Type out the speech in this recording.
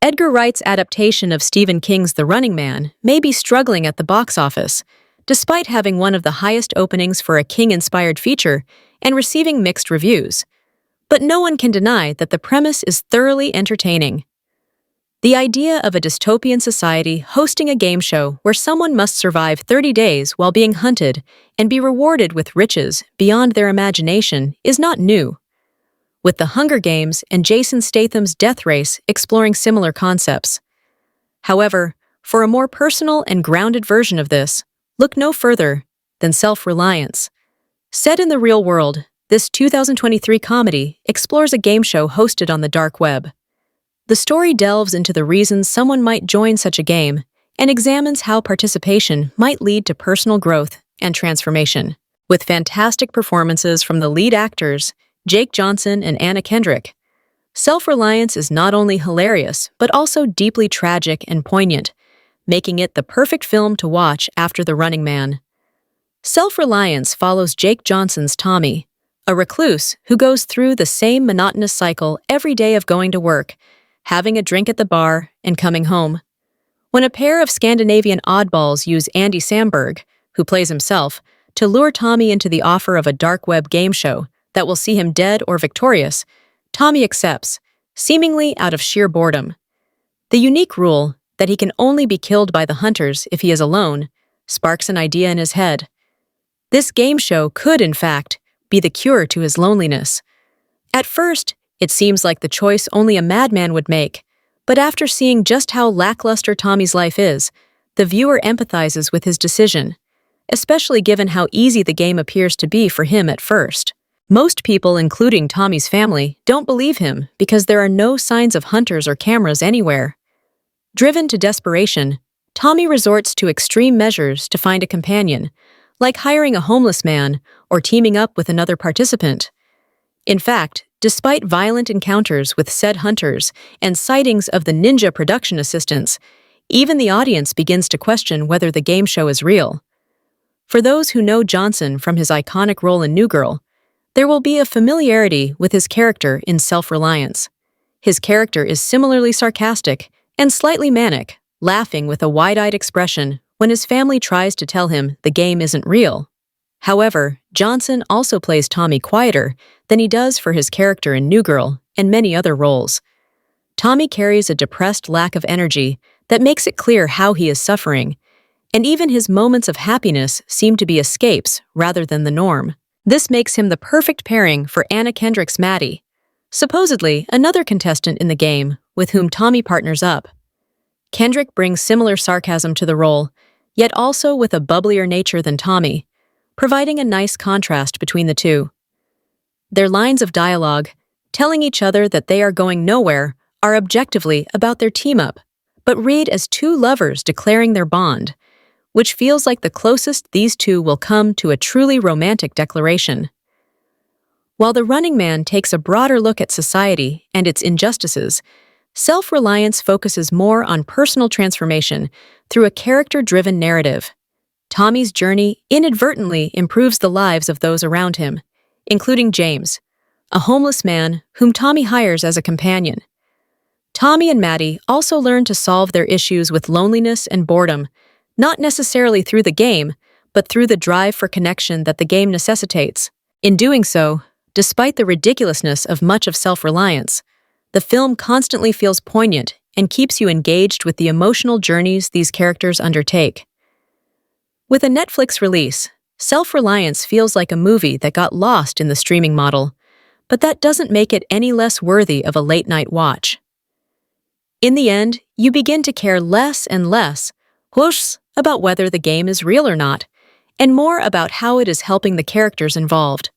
Edgar Wright's adaptation of Stephen King's The Running Man may be struggling at the box office, despite having one of the highest openings for a King-inspired feature and receiving mixed reviews. But no one can deny that the premise is thoroughly entertaining. The idea of a dystopian society hosting a game show where someone must survive 30 days while being hunted and be rewarded with riches beyond their imagination is not new, with The Hunger Games and Jason Statham's Death Race exploring similar concepts. However, for a more personal and grounded version of this, look no further than Self-Reliance. Set in the real world, this 2023 comedy explores a game show hosted on the dark web. The story delves into the reasons someone might join such a game and examines how participation might lead to personal growth and transformation. With fantastic performances from the lead actors, Jake Johnson and Anna Kendrick, Self-Reliance is not only hilarious but also deeply tragic and poignant, making it the perfect film to watch after The Running Man. Self-Reliance follows Jake Johnson's Tommy, a recluse who goes through the same monotonous cycle every day of going to work, having a drink at the bar, and coming home. When a pair of Scandinavian oddballs use Andy Samberg, who plays himself, to lure Tommy into the offer of a dark web game show that will see him dead or victorious, Tommy accepts, seemingly out of sheer boredom. The unique rule that he can only be killed by the hunters if he is alone sparks an idea in his head. This game show could, in fact, be the cure to his loneliness. At first, it seems like the choice only a madman would make, but after seeing just how lackluster Tommy's life is, the viewer empathizes with his decision, especially given how easy the game appears to be for him at first. Most people, including Tommy's family, don't believe him because there are no signs of hunters or cameras anywhere. Driven to desperation, Tommy resorts to extreme measures to find a companion, like hiring a homeless man or teaming up with another participant. In fact, despite violent encounters with said hunters and sightings of the ninja production assistants, even the audience begins to question whether the game show is real. For those who know Johnson from his iconic role in New Girl, there will be a familiarity with his character in Self-Reliance. His character is similarly sarcastic and slightly manic, laughing with a wide-eyed expression when his family tries to tell him the game isn't real. However, Johnson also plays Tommy quieter than he does for his character in New Girl and many other roles. Tommy carries a depressed lack of energy that makes it clear how he is suffering, and even his moments of happiness seem to be escapes rather than the norm. This makes him the perfect pairing for Anna Kendrick's Maddie, supposedly another contestant in the game with whom Tommy partners up. Kendrick brings similar sarcasm to the role, yet also with a bubblier nature than Tommy, providing a nice contrast between the two. Their lines of dialogue, telling each other that they are going nowhere, are objectively about their team-up, but read as two lovers declaring their bond, which feels like the closest these two will come to a truly romantic declaration. While The Running Man takes a broader look at society and its injustices, Self-Reliance focuses more on personal transformation through a character-driven narrative. Tommy's journey inadvertently improves the lives of those around him, including James, a homeless man whom Tommy hires as a companion. Tommy and Maddie also learn to solve their issues with loneliness and boredom, not necessarily through the game, but through the drive for connection that the game necessitates. In doing so, despite the ridiculousness of much of Self-Reliance, the film constantly feels poignant and keeps you engaged with the emotional journeys these characters undertake. With a Netflix release, Self-Reliance feels like a movie that got lost in the streaming model, but that doesn't make it any less worthy of a late-night watch. In the end, you begin to care less and less about whether the game is real or not, and more about how it is helping the characters involved.